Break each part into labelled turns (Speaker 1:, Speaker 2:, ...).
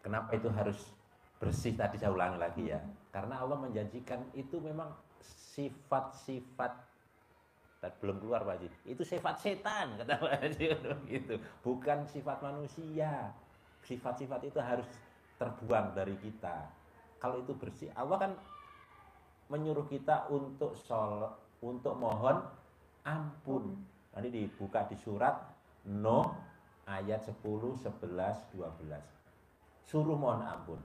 Speaker 1: Kenapa itu harus bersih tadi saya ulangi lagi ya. Karena Allah menjanjikan itu memang sifat-sifat dan belum keluar Pak Haji. Itu sifat setan kata Pak Haji gitu. Bukan sifat manusia. Sifat-sifat itu harus terbuang dari kita. Kalau itu bersih, Allah kan menyuruh kita untuk untuk mohon ampun. Nanti dibuka di surat Nuh ayat 10, 11, 12. Suruh mohon ampun.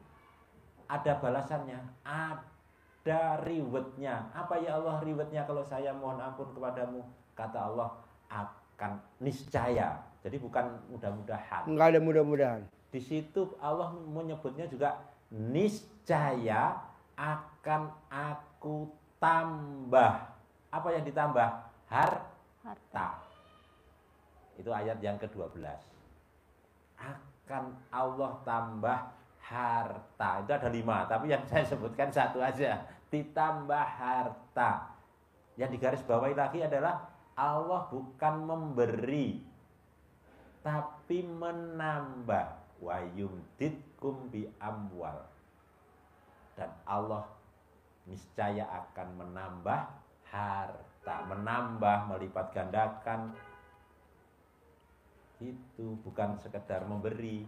Speaker 1: Ada balasannya, ada rewardnya. Apa ya Allah rewardnya kalau saya mohon ampun kepadamu? Kata Allah, akan niscaya. Jadi bukan mudah-mudahan.
Speaker 2: Enggak ada mudah-mudahan.
Speaker 1: Di situ Allah menyebutnya juga niscaya akan aku tambah. Apa yang ditambah? Harta. Itu ayat yang ke-12. Akan Allah tambah harta. Itu ada 5, tapi yang saya sebutkan satu aja. Ditambah harta. Yang digarisbawahi lagi adalah Allah bukan memberi, tapi menambah. Wa yumditkum bi amwal. Dan Allah niscaya akan menambah harta, menambah, melipat gandakan. Itu bukan sekedar memberi,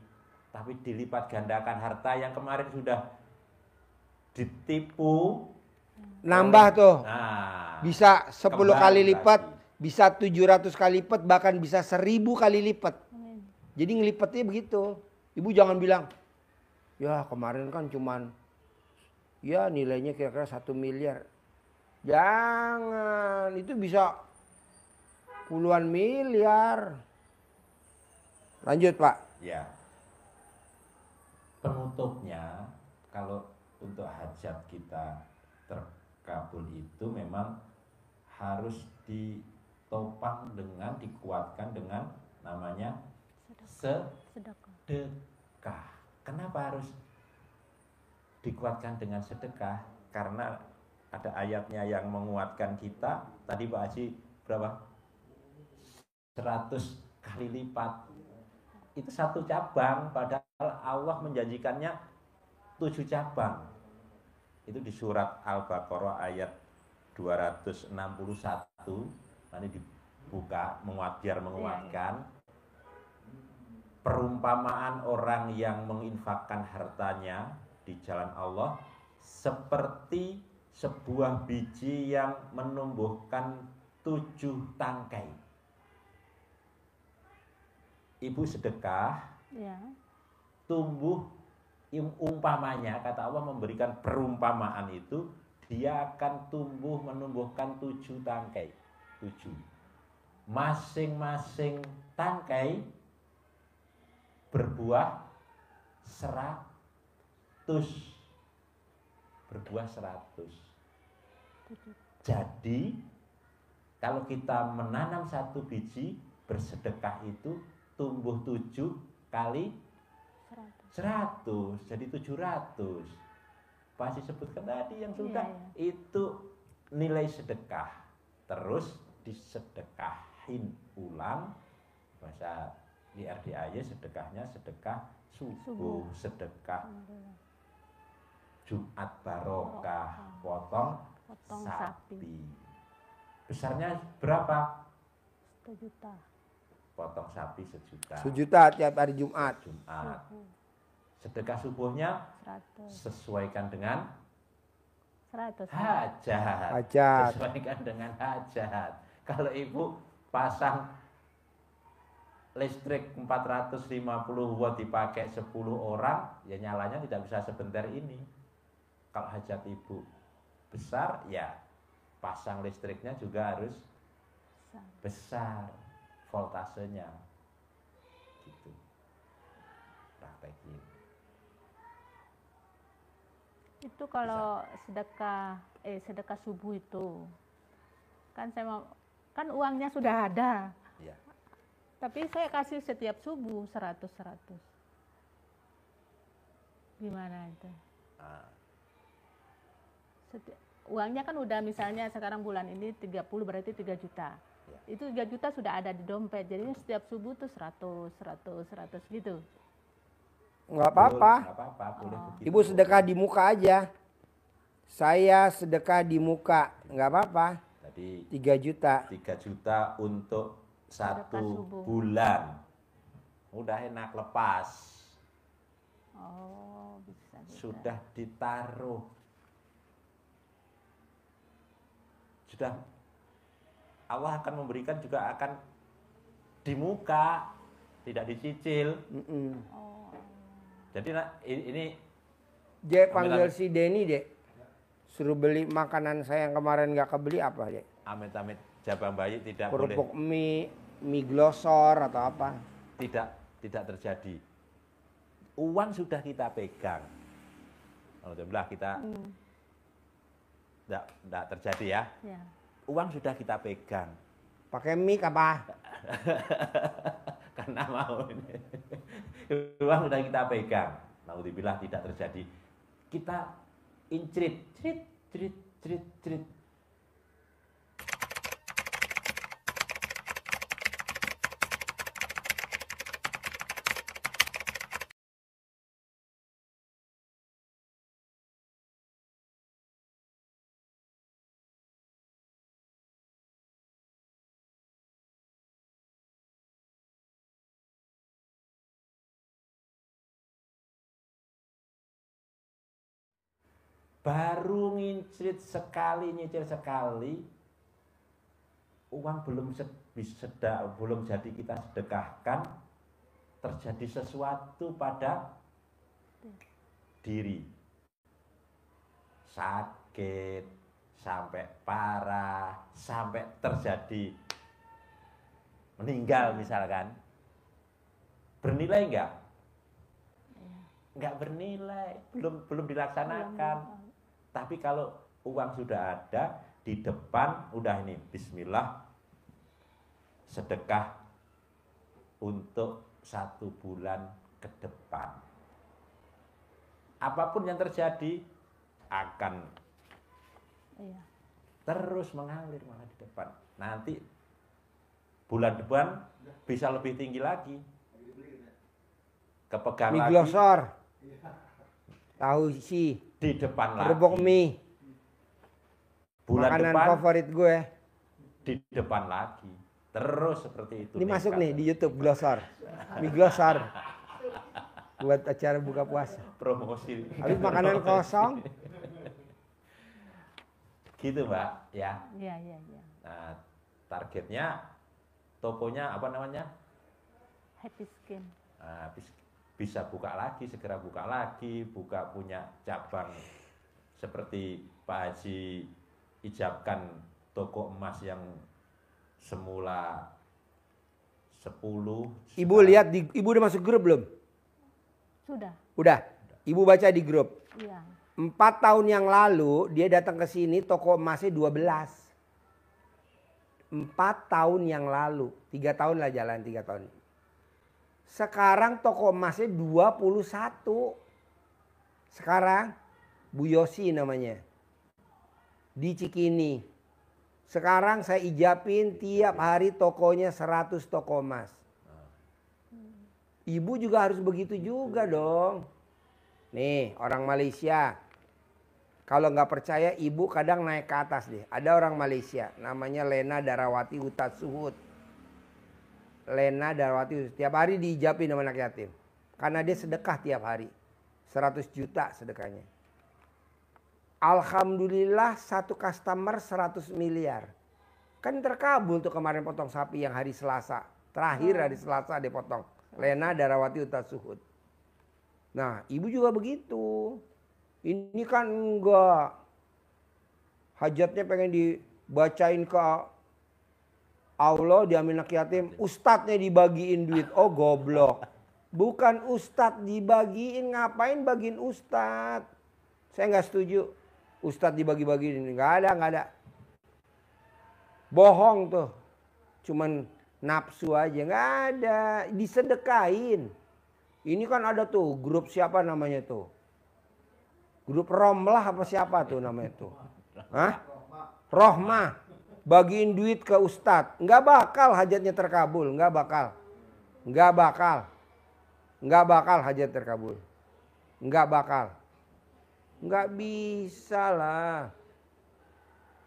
Speaker 1: tapi dilipat gandakan harta yang kemarin sudah ditipu.
Speaker 2: Nambah tuh.
Speaker 1: Nah,
Speaker 2: Bisa 10 kali lipat,
Speaker 1: lagi.
Speaker 2: bisa 700 kali lipat, bahkan bisa 1000 kali lipat. Jadi ngelipatnya begitu. Ibu jangan bilang, ya kemarin kan cuman, ya nilainya kira-kira 1 miliar. Jangan, itu bisa puluhan miliar. Lanjut Pak.
Speaker 1: Ya. Penutupnya, kalau untuk hajat kita terkabul itu memang harus ditopang dengan, dikuatkan dengan namanya sedekah. Kenapa harus dikuatkan dengan sedekah? Karena ada ayatnya yang menguatkan kita. Tadi Pak Haji berapa? 100 kali lipat. Itu satu cabang, padahal Allah menjanjikannya 7 cabang. Itu di surat Al-Baqarah ayat 261. Nanti dibuka biar menguatkan. Perumpamaan orang yang menginfakkan hartanya di jalan Allah seperti sebuah biji yang menumbuhkan 7 tangkai. Ibu sedekah,
Speaker 3: Ya.
Speaker 1: tumbuh umpamanya, kata Allah memberikan perumpamaan itu, dia akan tumbuh menumbuhkan 7 tangkai. 7. Masing-masing tangkai berbuah 100. Berbuah 100. Jadi kalau kita menanam 1 biji, bersedekah itu tumbuh 7 kali 100. Jadi 700. Pasti sebutkan tadi yang sudah. Itu nilai sedekah. Terus disedekahin ulang. Bahasa di RDAY sedekahnya sedekah subuh, sedekah Jumat barokah, potong sapi. Besarnya berapa?
Speaker 3: 1 juta.
Speaker 1: Potong sapi 1 juta.
Speaker 2: 1 juta tiap hari Jumat.
Speaker 1: Sedekah subuhnya
Speaker 3: 100.
Speaker 1: sesuaikan dengan
Speaker 3: 100.
Speaker 1: hajat. Sesuaikan dengan hajat. Kalau ibu pasang listrik 450 watt dipakai 10 orang, ya nyalanya tidak bisa sebentar ini. Kalau hajat ibu besar, ya pasang listriknya juga harus besar voltasenya. Gitu. Praktekin.
Speaker 3: Itu kalau sedekah subuh itu kan saya mau, kan uangnya sudah ada.
Speaker 1: Ya.
Speaker 3: Tapi saya kasih setiap subuh 100. Gimana itu? Uangnya kan udah misalnya sekarang bulan ini 30 berarti 3 juta.
Speaker 1: Ya.
Speaker 3: Itu 3 juta sudah ada di dompet. Jadi setiap subuh tuh 100 gitu.
Speaker 2: Nggak apa-apa.
Speaker 1: Nggak apa-apa, boleh begitu.
Speaker 2: Ibu sedekah di muka aja. Saya sedekah di muka, nggak apa-apa.
Speaker 1: Tadi
Speaker 2: 3 juta.
Speaker 1: 3 juta untuk
Speaker 3: Sedekah
Speaker 1: 1
Speaker 3: subuh.
Speaker 1: bulan. Udah enak, lepas.
Speaker 3: Oh, bisa juga.
Speaker 1: Sudah ditaruh. Sudah Allah akan memberikan juga akan di muka, tidak dicicil.
Speaker 3: Oh,
Speaker 1: Jadi ini
Speaker 2: Dek panggil
Speaker 1: Amit-amit.
Speaker 2: si Denny, Dek. Suruh beli makanan saya yang kemarin nggak kebeli apa, Dek?
Speaker 1: amit-amit jabang bayi tidak boleh,
Speaker 2: Kerupuk mie glosor atau apa.
Speaker 1: tidak terjadi. Uang sudah kita pegang. Alhamdulillah kita tidak terjadi ya.
Speaker 3: ya.
Speaker 1: Uang sudah kita pegang.
Speaker 2: Pakai mic apa?
Speaker 1: Karena mau ini. Uang sudah kita pegang. Alhamdulillah tidak terjadi. Kita incrit, crit, crit, crit, crit. Baru ngincrit sekali, nyicil sekali, uang belum jadi kita sedekahkan, terjadi sesuatu pada diri. Sakit, sampai parah, sampai terjadi meninggal misalkan. Bernilai enggak? Enggak bernilai, belum dilaksanakan. Tapi kalau uang sudah ada di depan, udah ini bismillah, sedekah untuk 1 bulan ke depan. Apapun yang terjadi akan
Speaker 3: Iya.
Speaker 1: terus mengalir malah di depan. Nanti bulan depan bisa lebih tinggi lagi. Kepegang
Speaker 2: Mie
Speaker 1: lagi
Speaker 2: glosor. Tahu isi.
Speaker 1: di depan lagi.
Speaker 2: Kerupuk mie.
Speaker 1: Bulan
Speaker 2: Makanan
Speaker 1: depan
Speaker 2: favorit gue.
Speaker 1: di depan lagi. Terus seperti itu.
Speaker 2: Ini masuk nih
Speaker 1: nekat.
Speaker 2: di YouTube glosor. Mie glosor. Buat acara buka puasa.
Speaker 1: Promosi.
Speaker 2: Habis makanan kosong.
Speaker 1: Gitu Mbak, ya.
Speaker 3: Iya, iya, iya.
Speaker 1: Nah, targetnya tokonya apa namanya?
Speaker 3: Happy skin.
Speaker 1: Nah, bisa buka lagi, segera buka lagi, buka punya cabang seperti Pak Haji ijabkan toko emas yang semula 10.
Speaker 2: Ibu lihat ibu udah masuk grup belum?
Speaker 3: Sudah.
Speaker 2: Udah. Ibu baca di grup.
Speaker 3: Iya.
Speaker 2: 4 tahun yang lalu dia datang ke sini toko emasnya 12. 4 tahun yang lalu. 3 tahun lah jalan 3 tahun. Sekarang toko emasnya 21. Sekarang Bu Yosi namanya. Di Cikini. Sekarang saya ijabin tiap hari tokonya 100 toko emas. Ibu juga harus begitu juga dong. Nih orang Malaysia. Kalau nggak percaya ibu kadang naik ke atas deh. Ada orang Malaysia namanya Lena Darawati Utat Suhud. Lena Darawati tiap hari diijabin sama anak yatim. Karena dia sedekah tiap hari. 100 juta sedekahnya. Alhamdulillah satu customer 100 miliar. Kan terkabul tuh kemarin potong sapi yang hari Selasa. Terakhir hari Selasa dia potong. Lena Darawati Utat Suhud. Nah ibu juga begitu. Ini kan enggak. Hajatnya pengen dibacain ke Allah diambil anak yatim, ustadznya dibagiin duit. Oh goblok. Bukan ustadz dibagiin, ngapain bagiin ustadz? Saya nggak setuju. Ustadz dibagi-bagiin, nggak ada. Bohong tuh. Cuman nafsu aja, nggak ada. Disedekain. Ini kan ada tuh grup siapa namanya tuh? Grup Romlah apa siapa tuh namanya tuh? Hah? Rohmah. Bagiin duit ke ustadz. Nggak bakal hajatnya terkabul. Nggak bakal. nggak bakal hajat terkabul. Nggak bakal. Nggak bisa lah.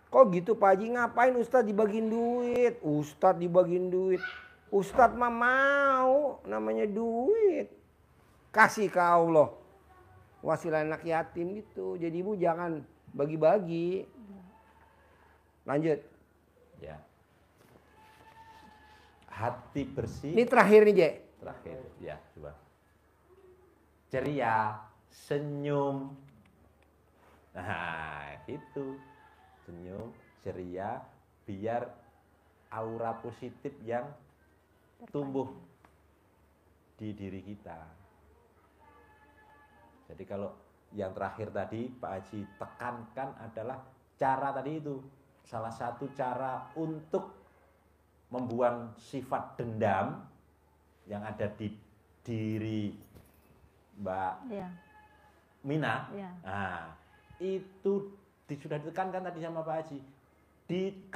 Speaker 2: Kok gitu Pak Haji, ngapain Ustadz dibagiin duit? Ustadz dibagiin duit. Ustadz mah mau, namanya duit. Kasih ke Allah. Wasilah anak yatim gitu. Jadi ibu jangan bagi-bagi. Lanjut.
Speaker 1: Ya. Hati bersih.
Speaker 2: Ini terakhir nih, Je.
Speaker 1: Terakhir, ya coba. Ceria, senyum. Nah, itu. Senyum, ceria, biar aura positif yang tumbuh di diri kita. Jadi kalau yang terakhir tadi Pak Haji tekankan adalah cara tadi itu. Salah satu cara untuk membuang sifat dendam yang ada di diri Mbak
Speaker 3: Iya.
Speaker 1: Mina.
Speaker 3: Iya.
Speaker 1: Nah, itu sudah ditekankan tadi sama Pak Haji.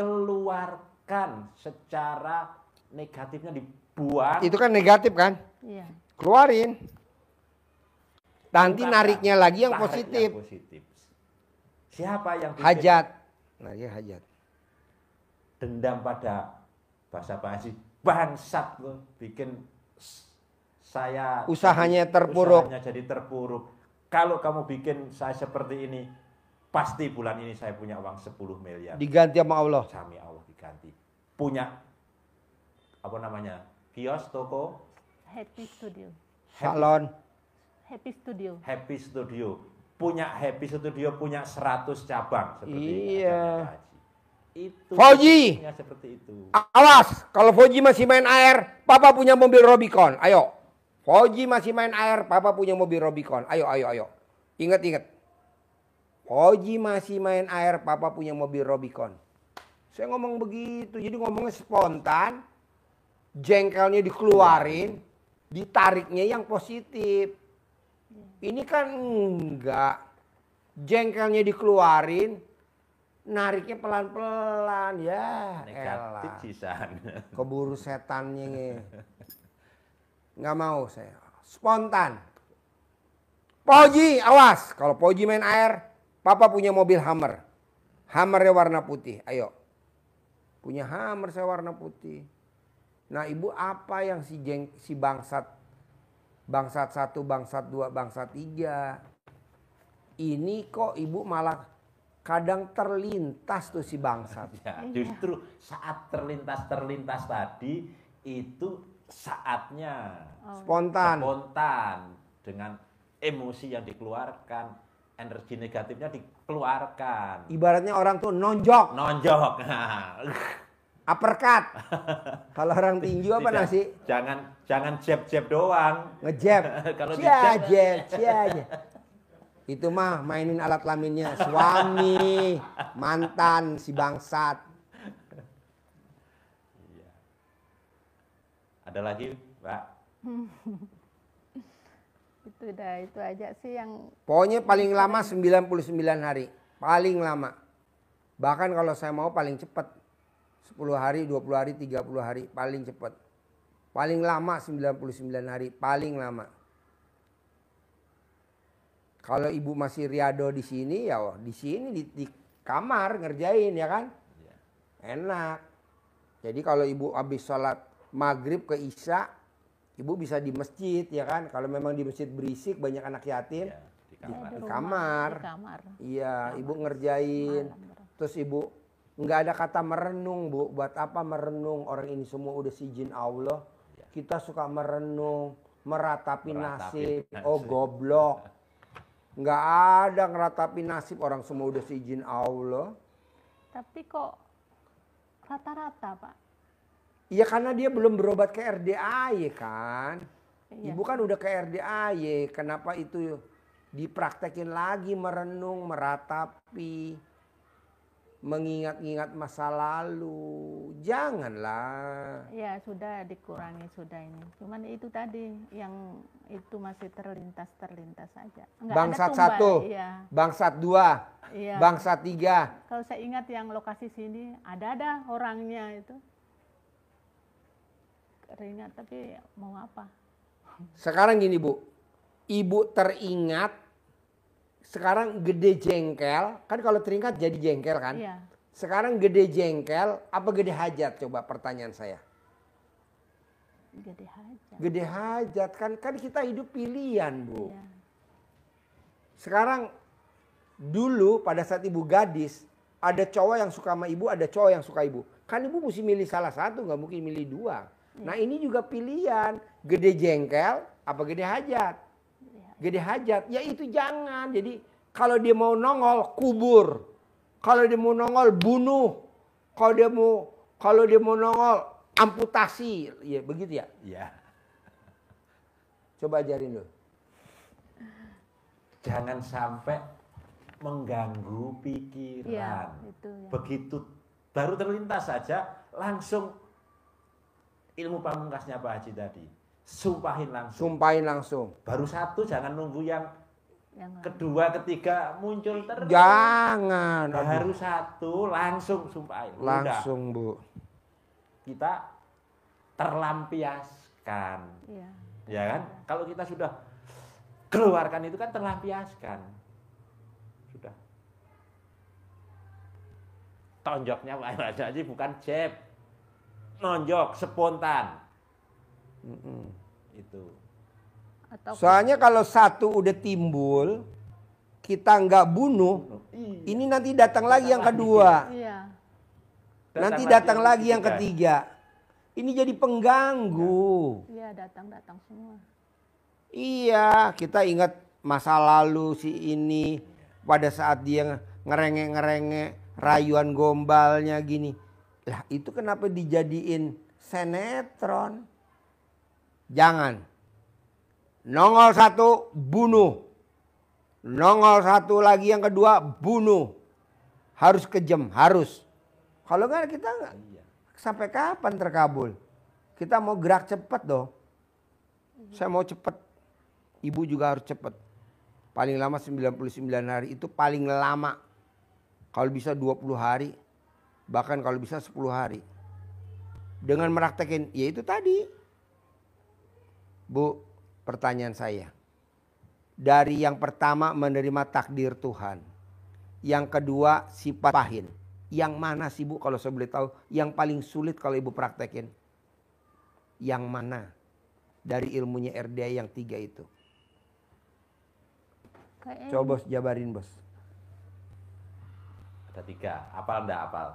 Speaker 1: Dikeluarkan secara negatifnya, dibuang.
Speaker 2: Itu kan negatif kan?
Speaker 3: Iya.
Speaker 2: Keluarin. Nanti
Speaker 1: Ungkapkan.
Speaker 2: nariknya lagi yang
Speaker 1: Tarik
Speaker 2: positif.
Speaker 1: yang positif. Siapa yang bikin
Speaker 2: Hajat. Nah, ya hajat.
Speaker 1: dendam pada bahasa Pak Haji? Bangsat loh, bikin saya
Speaker 2: Usahanya terpuruk.
Speaker 1: Usahanya jadi terpuruk. Kalau kamu bikin saya seperti ini, pasti bulan ini saya punya uang 10 miliar.
Speaker 2: Diganti sama Allah.
Speaker 1: Sami Allah diganti. Punya apa namanya? Kios, toko,
Speaker 3: Happy Studio.
Speaker 2: Salon.
Speaker 3: Happy Studio.
Speaker 1: Happy Studio. Punya Happy Studio, punya 100 cabang seperti
Speaker 2: Iya.
Speaker 1: adanya Pak Haji. Itu
Speaker 2: Fauji.
Speaker 1: fungsinya seperti itu.
Speaker 2: Awas, kalau Fauji masih main air, Papa punya mobil Rubicon. Ayo. Fauji masih main air, Papa punya mobil Rubicon. Ayo, ayo, ayo. Ingat, ingat. Fauji masih main air, Papa punya mobil Rubicon. Saya ngomong begitu, jadi ngomongnya spontan. Jengkelnya dikeluarin, ditariknya yang positif. Ini kan enggak. Jengkelnya dikeluarin, nariknya pelan-pelan. Ya
Speaker 1: Negatif
Speaker 2: elah.
Speaker 1: sisan.
Speaker 2: Keburu setannya nge. Nggak mau saya. Spontan. Poji, awas. Kalau Poji main air, Papa punya mobil Hummer. Hummernya warna putih. Ayo. Punya Hummer saya warna putih. Nah, Ibu apa yang si bangsat 1, bangsat 2, bangsat 3. Ini kok Ibu malah kadang terlintas tuh si bangsat.
Speaker 1: Ya, justru saat terlintas tadi itu saatnya
Speaker 2: Spontan.
Speaker 1: dengan emosi yang dikeluarkan, energi negatifnya dikeluarkan.
Speaker 2: Ibaratnya orang tuh nonjok,
Speaker 1: Nonjok.
Speaker 2: uppercut. Kalau orang tinju apa
Speaker 1: Tidak,
Speaker 2: nasi?
Speaker 1: Jangan jab-jab doang.
Speaker 2: Ngejab.
Speaker 1: Kalau
Speaker 2: Cia,
Speaker 1: dijab-
Speaker 2: jab, cia, jab. Itu mah mainin alat kelaminnya suami, mantan, si bangsat.
Speaker 1: Ada lagi, Pak?
Speaker 3: Itu aja sih yang
Speaker 2: Pokoknya paling lama 99 hari. Paling lama. Bahkan kalau saya mau paling cepat. 10 hari, 20 hari, 30 hari. Paling cepat. Paling lama 99 hari. Paling lama. Kalau ibu masih riado di sini, ya di sini di kamar ngerjain ya kan.
Speaker 1: Ya.
Speaker 2: Enak. Jadi kalau ibu habis sholat maghrib ke isya, ibu bisa di masjid ya kan. Kalau memang di masjid berisik banyak anak yatim,
Speaker 1: Ya, di
Speaker 3: ya,
Speaker 1: kamar.
Speaker 3: di
Speaker 2: Di
Speaker 3: rumah,
Speaker 2: kamar.
Speaker 3: di kamar.
Speaker 2: Iya, ibu ngerjain.
Speaker 3: Malam.
Speaker 2: Terus ibu nggak ada kata merenung, Bu. Buat apa merenung? Orang ini semua udah seizin Allah.
Speaker 1: Ya.
Speaker 2: Kita suka merenung, meratapi nasib.
Speaker 1: Meratapi
Speaker 2: Oh
Speaker 1: nasib.
Speaker 2: goblok. Nggak ada ngeratapi nasib, orang semua udah seizin Allah.
Speaker 3: Tapi kok rata-rata, Pak?
Speaker 2: Iya karena dia belum berobat ke RDAY kan.
Speaker 3: Iya.
Speaker 2: Ibu kan udah ke RDAY. Kenapa itu dipraktekin lagi merenung, meratapi, mengingat-ingat masa lalu. Janganlah.
Speaker 3: Ya sudah dikurangi sudah ini. Cuman itu tadi yang itu masih terlintas saja. Nggak ada
Speaker 2: Bangsat
Speaker 3: tumbal,
Speaker 2: 1,
Speaker 3: Iya.
Speaker 2: bangsat 2,
Speaker 3: Iya.
Speaker 2: bangsat 3.
Speaker 3: Kalau saya ingat yang lokasi sini ada orangnya itu. Teringat tapi mau apa?
Speaker 2: Sekarang gini Bu, ibu teringat sekarang gede jengkel, kan kalau teringat jadi jengkel kan?
Speaker 3: Iya.
Speaker 2: Sekarang gede jengkel apa gede hajat? Coba pertanyaan saya.
Speaker 3: Gede hajat.
Speaker 2: Gede hajat kan kita hidup pilihan Bu.
Speaker 3: Iya.
Speaker 2: Sekarang dulu pada saat ibu gadis ada cowok yang suka sama ibu, ada cowok yang suka ibu. Kan ibu mesti milih salah satu, nggak mungkin milih dua. Nah ini juga pilihan, gede jengkel apa gede hajat? Gede hajat, ya itu jangan. Jadi kalau dia mau nongol kubur, kalau dia mau nongol bunuh, kalau dia mau nongol amputasi, ya begitu ya.
Speaker 1: Iya.
Speaker 2: Coba ajarin lo.
Speaker 1: Jangan sampai mengganggu pikiran.
Speaker 3: Iya, itu ya.
Speaker 1: Begitu baru terlintas saja langsung ilmu pamungkasnya Pak Haji tadi. Sumpahin langsung.
Speaker 2: Sumpahin langsung.
Speaker 1: Baru satu, jangan nunggu yang
Speaker 3: Yang
Speaker 1: kedua, ketiga muncul terus.
Speaker 2: Jangan.
Speaker 1: Baru satu langsung sumpahin. Udah.
Speaker 2: Langsung Bu.
Speaker 1: Kita terlampiaskan.
Speaker 3: Iya.
Speaker 1: Ya kan? Kalau kita sudah keluarkan itu kan terlampiaskan. Sudah. Tonjoknya Pak Haji bukan jab. Nonjok spontan. Itu.
Speaker 3: Atau
Speaker 2: Soalnya kalau satu udah timbul, kita nggak bunuh, ini nanti datang lagi yang kedua.
Speaker 3: iya.
Speaker 2: Nanti datang lagi yang ketiga. Ini jadi pengganggu.
Speaker 3: Iya, datang semua.
Speaker 2: Iya, kita ingat masa lalu si ini pada saat dia ngerengek-ngerengek rayuan gombalnya gini. Lah itu kenapa dijadiin sinetron? Jangan. Nongol satu, bunuh. Nongol satu lagi yang kedua, bunuh. Harus kejam, harus. Kalau enggak kita enggak. Sampai kapan terkabul? Kita mau gerak cepat dong. Saya mau cepat. Ibu juga harus cepat. Paling lama 99 hari itu paling lama. Kalau bisa 20 hari. Bahkan kalau bisa 10 hari. Dengan meraktekin, ya itu tadi. Bu, pertanyaan saya. Dari yang pertama menerima takdir Tuhan. Yang kedua sifat pahin. Yang mana sih Bu kalau saya boleh tahu? Yang paling sulit kalau Ibu praktekin? Yang mana? Dari ilmunya RDA yang 3 itu.
Speaker 3: Kayaknya
Speaker 2: Coba bos jabarin bos.
Speaker 1: Ada 3. Apal enggak apal?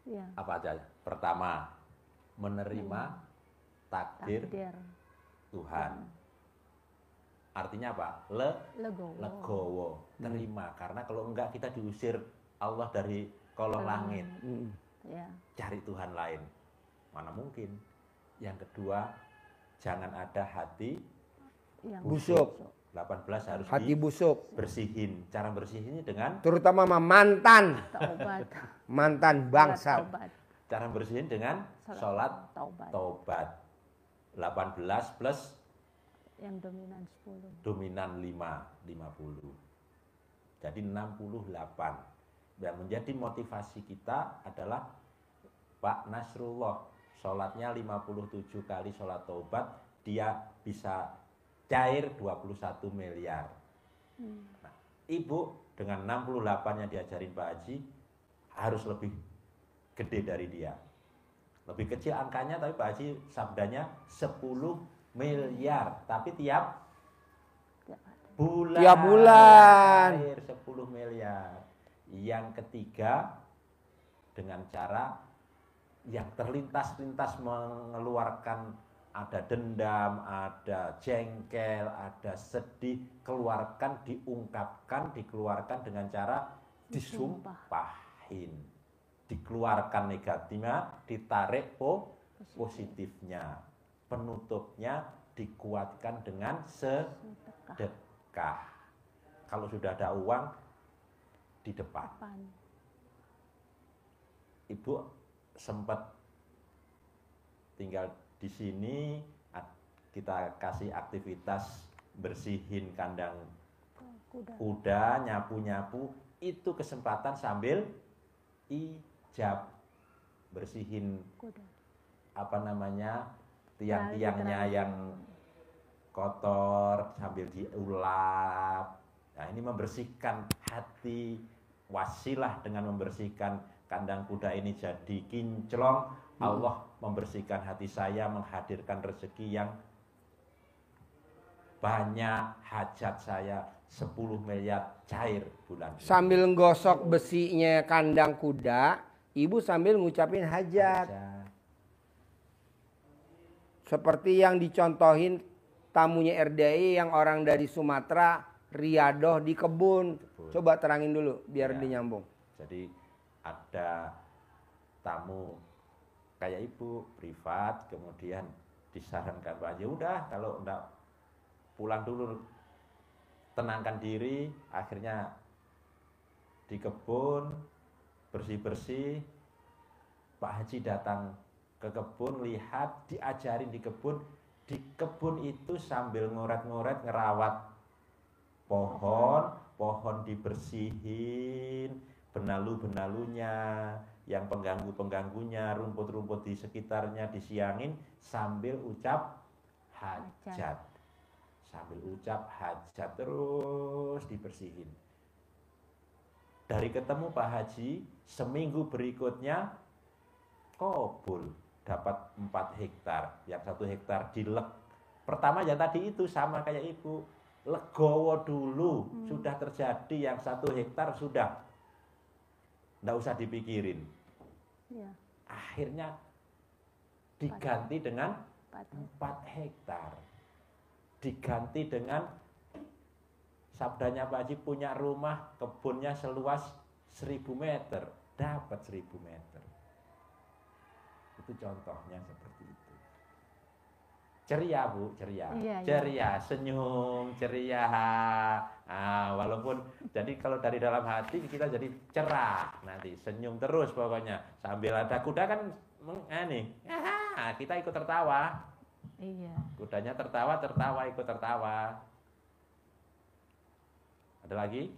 Speaker 3: iya.
Speaker 1: Apa aja? Pertama, menerima takdir
Speaker 3: Takdir.
Speaker 1: Tuhan. Artinya apa? Legowo. Terima. Karena kalau enggak kita diusir Allah dari kolong langit.
Speaker 3: Ya.
Speaker 1: Cari Tuhan lain. Mana mungkin. Yang kedua, jangan ada hati
Speaker 3: Yang
Speaker 2: Busuk.
Speaker 1: 18 harus
Speaker 2: Hati busuk.
Speaker 1: dibersihin. Cara bersihinnya dengan
Speaker 2: Terutama sama mantan.
Speaker 3: Taubat.
Speaker 2: Mantan bangsat.
Speaker 3: Taubat.
Speaker 1: cara bersihin dengan sholat
Speaker 3: Taubat.
Speaker 1: taubat. 18 plus
Speaker 3: Yang dominan 10.
Speaker 1: dominan 50. Jadi 68. Yang menjadi motivasi kita adalah Pak Nasrullah. Sholatnya 57 kali sholat taubat. Dia bisa cair 21 miliar. Nah, Ibu dengan 68 yang diajarin Pak Haji harus lebih gede dari dia. Lebih kecil angkanya tapi Pak Haji sabdanya 10 miliar. Tapi tiap bulan.
Speaker 2: Tiap bulan.
Speaker 1: Cair 10 miliar. Yang ketiga dengan cara yang terlintas-lintas mengeluarkan ada dendam, ada jengkel, ada sedih, keluarkan, diungkapkan, dikeluarkan dengan cara disumpahin. Dikeluarkan negatifnya, ditarik positifnya. Penutupnya dikuatkan dengan sedekah. Kalau sudah ada uang di depan. Ibu sempat tinggal di sini, kita kasih aktivitas bersihin kandang kuda, nyapu-nyapu, itu kesempatan sambil ijab bersihin
Speaker 3: Kuda.
Speaker 1: apa namanya tiang-tiangnya yang kotor sambil diulap. Nah, ini membersihkan hati, wasilah dengan membersihkan kandang kuda ini jadi kinclong. Allah membersihkan hati saya, menghadirkan rezeki yang banyak, hajat saya 10 miliar cair bulan ini.
Speaker 2: Sambil gosok besinya kandang kuda, ibu sambil ngucapin hajat.
Speaker 1: Hajat.
Speaker 2: Seperti yang dicontohin tamunya RDI yang orang dari Sumatera, riadoh di kebun. Coba terangin dulu biar
Speaker 1: Ya.
Speaker 2: dinyambung.
Speaker 1: Jadi ada tamu kayak ibu privat, kemudian disarankan Pak Haji, udah kalau enggak pulang dulu, tenangkan diri. Akhirnya di kebun bersih-bersih, Pak Haji datang ke kebun, lihat, diajarin di kebun itu sambil ngoret-ngoret, ngerawat pohon dibersihin, benalu-benalunya, yang pengganggu-pengganggunya, rumput-rumput di sekitarnya disiangin sambil ucap hajat. Sambil ucap hajat terus dibersihin. Dari ketemu Pak Haji, seminggu berikutnya kobul, dapat 4 hektar. Yang 1 hektar dilek. Pertama yang tadi itu sama kayak ibu, legowo dulu, sudah terjadi. Yang 1 hektar sudah, nggak usah dipikirin.
Speaker 3: Ya,
Speaker 1: Akhirnya diganti dengan 4 hektar. Diganti dengan, sabdanya Pak Haji, punya rumah, kebunnya seluas 1000 meter. Dapat 1000 meter. Itu contohnya seperti itu. Ceria Bu, ceria.
Speaker 3: Iya,
Speaker 1: Ceria, senyum, ceria. Walaupun, jadi kalau dari dalam hati kita jadi cerah. Nanti senyum terus pokoknya. Sambil ada kuda kan, kita ikut tertawa.
Speaker 3: iya.
Speaker 1: Kudanya tertawa, ikut tertawa. Ada lagi?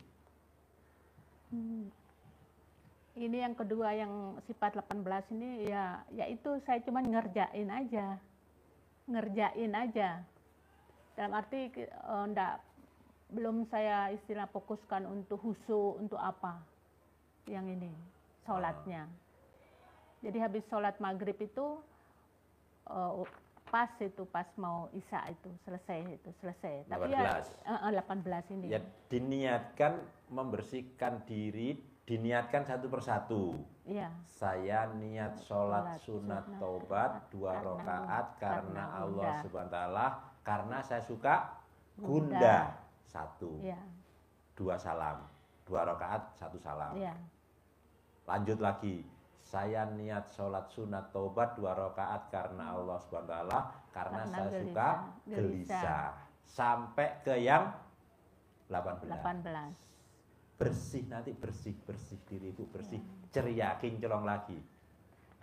Speaker 3: Ini yang kedua yang sifat 18 ini ya itu saya cuma ngerjain aja. Dalam arti belum saya istilah fokuskan untuk husu, untuk apa yang ini sholatnya. Jadi habis sholat maghrib itu pas mau isya itu selesai. Tapi
Speaker 1: 18.
Speaker 3: ya 18 ini.
Speaker 1: Ya diniatkan membersihkan diri, diniatkan satu persatu.
Speaker 3: Iya.
Speaker 1: Saya niat sholat sunat taubat 2 rakaat karena Allah Subhanahu wa taala, karena saya suka gunda 1.
Speaker 3: Iya.
Speaker 1: 2 salam. 2 rakaat 1 salam.
Speaker 3: Iya.
Speaker 1: Lanjut lagi. Saya niat sholat sunat taubat 2 rakaat karena Allah Subhanahu wa taala, karena saya suka gelisah. Sampai ke yang 18. Bersih nanti, bersih diri itu, bersih, ceria, kinclong lagi.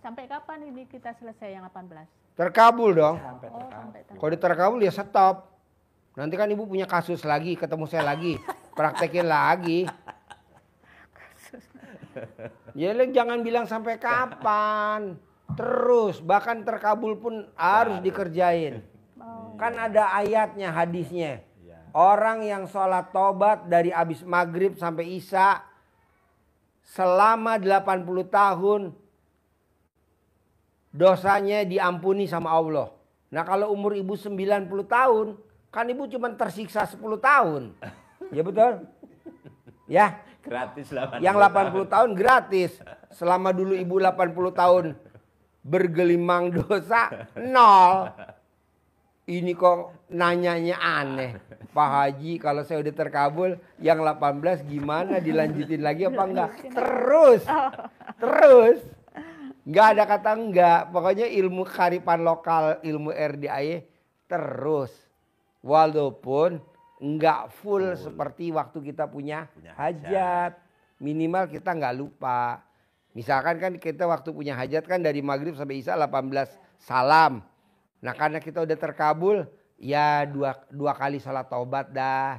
Speaker 3: Sampai kapan ini kita selesai yang 18?
Speaker 2: Terkabul dong.
Speaker 1: Sampai
Speaker 3: Oh,
Speaker 1: terkabul.
Speaker 3: sampai terkabul.
Speaker 2: Kalau terkabul ya stop. Nanti kan ibu punya kasus lagi, ketemu saya lagi, praktekin lagi. Ya jangan bilang sampai kapan. Terus, bahkan terkabul pun harus dikerjain. Kan ada ayatnya, hadisnya.
Speaker 1: Iya.
Speaker 2: Orang yang sholat tobat dari abis maghrib sampai isya selama 80 tahun dosanya diampuni sama Allah. Nah kalau umur ibu 90 tahun, kan ibu cuma tersiksa 10 tahun. Ya betul? Ya.
Speaker 1: Gratis 80
Speaker 2: Yang 80 tahun gratis. Selama dulu ibu 80 tahun bergelimang dosa, 0. Ini kok nanyanya aneh. Pak Haji, kalau saya udah terkabul, yang 18 gimana, dilanjutin lagi apa enggak? Terus. Enggak ada kata enggak. Pokoknya ilmu kearifan lokal, ilmu RDAY terus. Walaupun enggak full seperti waktu kita punya hajat. Minimal kita enggak lupa. Misalkan kan kita waktu punya hajat kan dari maghrib sampai isya 18 salam. Nah karena kita udah terkabul, ya dua kali salat taubat dah.